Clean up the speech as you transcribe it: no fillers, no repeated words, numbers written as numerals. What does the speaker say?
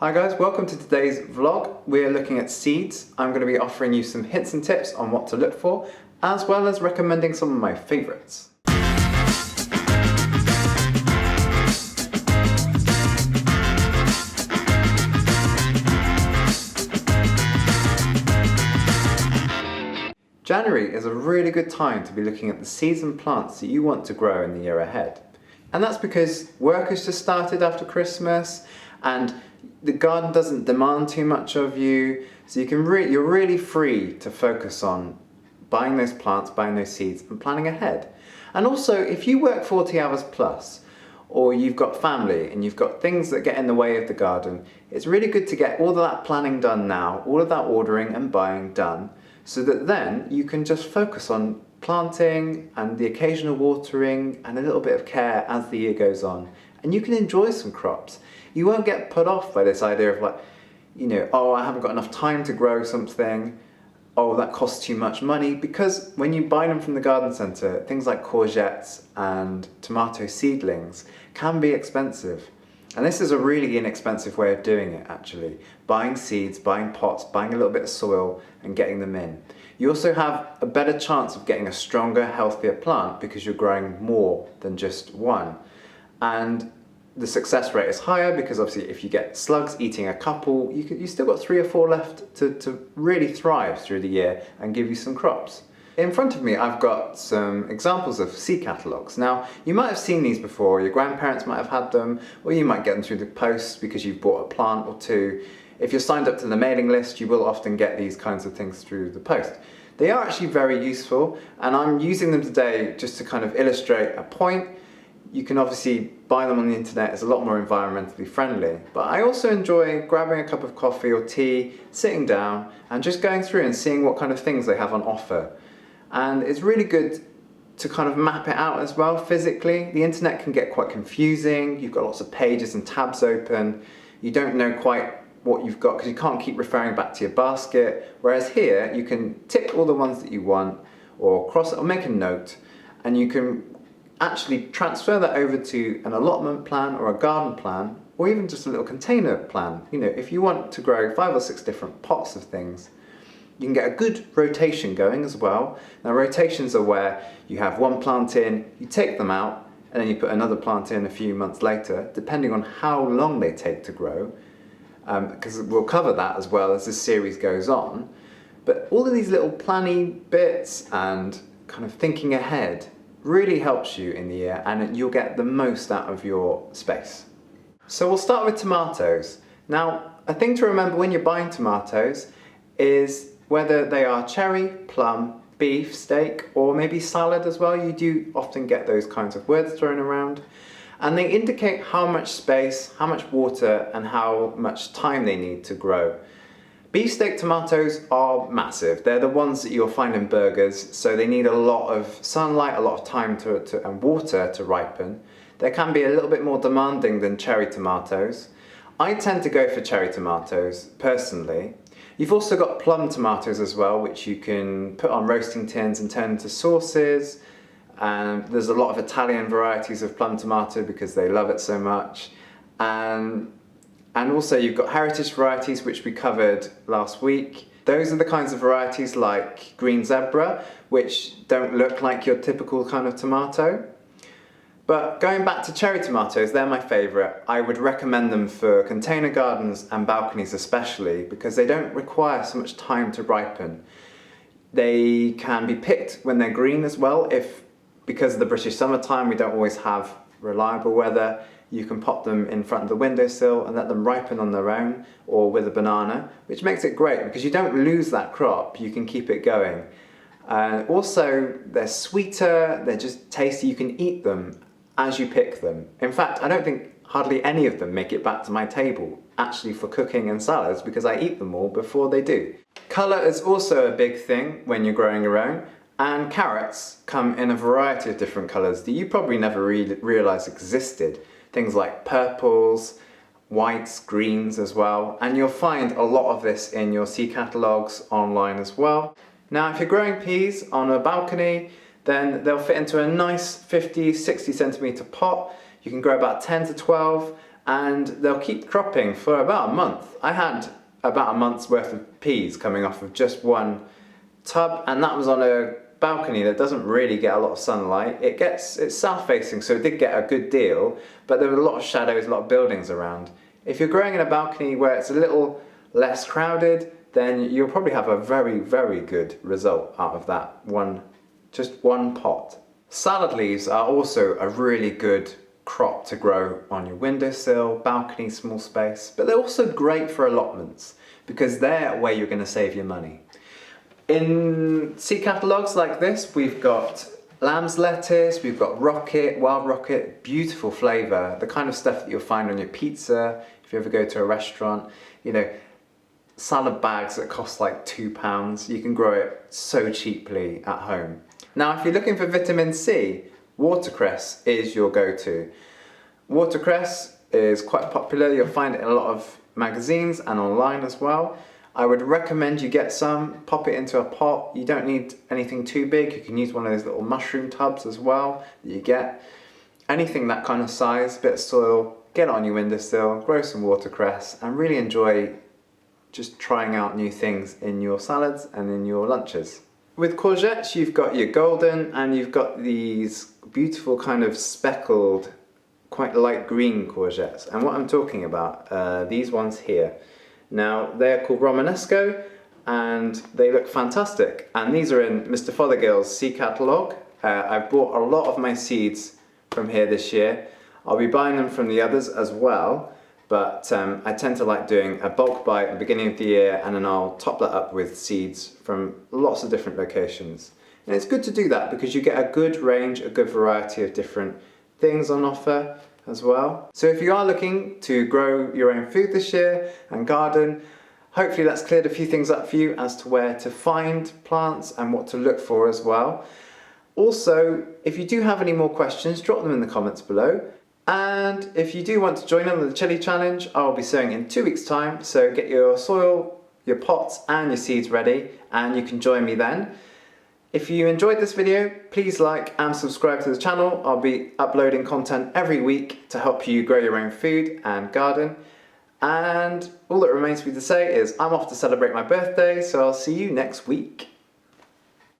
Hi guys, welcome to today's vlog. We're looking at seeds. I'm going to be offering you some hints and tips on what to look for, as well as recommending some of my favourites. January is a really good time to be looking at the seeds and plants that you want to grow in the year ahead. And that's because work has just started after Christmas and the garden doesn't demand too much of you, so you're really free to focus on buying those plants, buying those seeds and planning ahead. And also, if you work 40 hours plus, or you've got family and you've got things that get in the way of the garden, it's really good to get all of that planning done now, all of that ordering and buying done, so that then you can just focus on planting and the occasional watering and a little bit of care as the year goes on. And you can enjoy some crops. You won't get put off by this idea of oh, I haven't got enough time to grow something, oh, that costs too much money, because when you buy them from the garden centre, things like courgettes and tomato seedlings can be expensive. And this is a really inexpensive way of doing it, actually. Buying seeds, buying pots, buying a little bit of soil and getting them in. You also have a better chance of getting a stronger, healthier plant because you're growing more than just one. And the success rate is higher because obviously if you get slugs eating a couple, you still got 3 or 4 left to really thrive through the year and give you some crops. In front of me I've got some examples of seed catalogues. Now you might have seen these before, your grandparents might have had them, or you might get them through the post because you've bought a plant or two. If you're signed up to the mailing list, you will often get these kinds of things through the post. They are actually very useful, and I'm using them today just to kind of illustrate a point. You can obviously buy them on the internet, it's a lot more environmentally friendly, but I also enjoy grabbing a cup of coffee or tea, sitting down and just going through and seeing what kind of things they have on offer. And it's really good to kind of map it out as well physically. The internet can get quite confusing, you've got lots of pages and tabs open, you don't know quite what you've got because you can't keep referring back to your basket, whereas here you can tick all the ones that you want or cross it or make a note, and you can actually transfer that over to an allotment plan or a garden plan, or even just a little container plan. You know, if you want to grow 5 or 6 different pots of things, you can get a good rotation going as well. Now rotations are where you have one plant in, you take them out, and then you put another plant in a few months later, depending on how long they take to grow, because we'll cover that as well as this series goes on. But all of these little planning bits and kind of thinking ahead really helps you in the year, and you'll get the most out of your space. So we'll start with tomatoes. Now, a thing to remember when you're buying tomatoes is whether they are cherry, plum, beef, steak, or maybe salad as well. You do often get those kinds of words thrown around. And they indicate how much space, how much water, and how much time they need to grow. Beefsteak tomatoes are massive. They're the ones that you'll find in burgers, so they need a lot of sunlight, a lot of time and water to ripen. They can be a little bit more demanding than cherry tomatoes. I tend to go for cherry tomatoes, personally. You've also got plum tomatoes as well, which you can put on roasting tins and turn into sauces. And there's a lot of Italian varieties of plum tomato because they love it so much. And also you've got heritage varieties, which we covered last week. Those are the kinds of varieties like green zebra, which don't look like your typical kind of tomato. But going back to cherry tomatoes, they're my favourite. I would recommend them for container gardens and balconies especially, because they don't require so much time to ripen. They can be picked when they're green as well. Because of the British summertime, we don't always have reliable weather. You can pop them in front of the windowsill and let them ripen on their own, or with a banana, which makes it great because you don't lose that crop, you can keep it going. Also, they're sweeter, they're just tasty, you can eat them as you pick them. In fact, I don't think hardly any of them make it back to my table, actually for cooking and salads, because I eat them all before they do. Colour is also a big thing when you're growing your own. And carrots come in a variety of different colours that you probably never realised existed. Things like purples, whites, greens as well. And you'll find a lot of this in your seed catalogues online as well. Now, if you're growing peas on a balcony, then they'll fit into a nice 50, 60 centimetre pot. You can grow about 10 to 12, and they'll keep cropping for about a month. I had about a month's worth of peas coming off of just one tub, and that was on a balcony that doesn't really get a lot of sunlight. It's south facing, so it did get a good deal, but there were a lot of shadows, a lot of buildings around. If you're growing in a balcony where it's a little less crowded, then you'll probably have a very, very good result out of that just one pot. Salad leaves are also a really good crop to grow on your windowsill, balcony, small space, but they're also great for allotments because they're where you're going to save your money. In seed catalogues like this, we've got lamb's lettuce, we've got rocket, wild rocket, beautiful flavour, the kind of stuff that you'll find on your pizza if you ever go to a restaurant. You know, salad bags that cost like £2, you can grow it so cheaply at home. Now, if you're looking for vitamin C, watercress is your go-to. Watercress is quite popular, you'll find it in a lot of magazines and online as well. I would recommend you get some, pop it into a pot. You don't need anything too big, you can use one of those little mushroom tubs as well that you get. Anything that kind of size, bit of soil, get it on your windowsill, grow some watercress and really enjoy just trying out new things in your salads and in your lunches. With courgettes, you've got your golden and you've got these beautiful kind of speckled, quite light green courgettes. And what I'm talking about, these ones here. Now, they're called Romanesco and they look fantastic. And these are in Mr. Fothergill's seed catalogue. I've bought a lot of my seeds from here this year. I'll be buying them from the others as well. But I tend to like doing a bulk buy at the beginning of the year and then I'll top that up with seeds from lots of different locations. And it's good to do that because you get a good range, a good variety of different things on offer as well. So if you are looking to grow your own food this year and garden, hopefully that's cleared a few things up for you as to where to find plants and what to look for as well. Also, if you do have any more questions, drop them in the comments below. And if you do want to join in on the chili challenge, I'll be sowing in 2 weeks' time, so get your soil, your pots and your seeds ready and you can join me then. If you enjoyed this video, please like and subscribe to the channel. I'll be uploading content every week to help you grow your own food and garden. And all that remains for me to say is I'm off to celebrate my birthday, so I'll see you next week.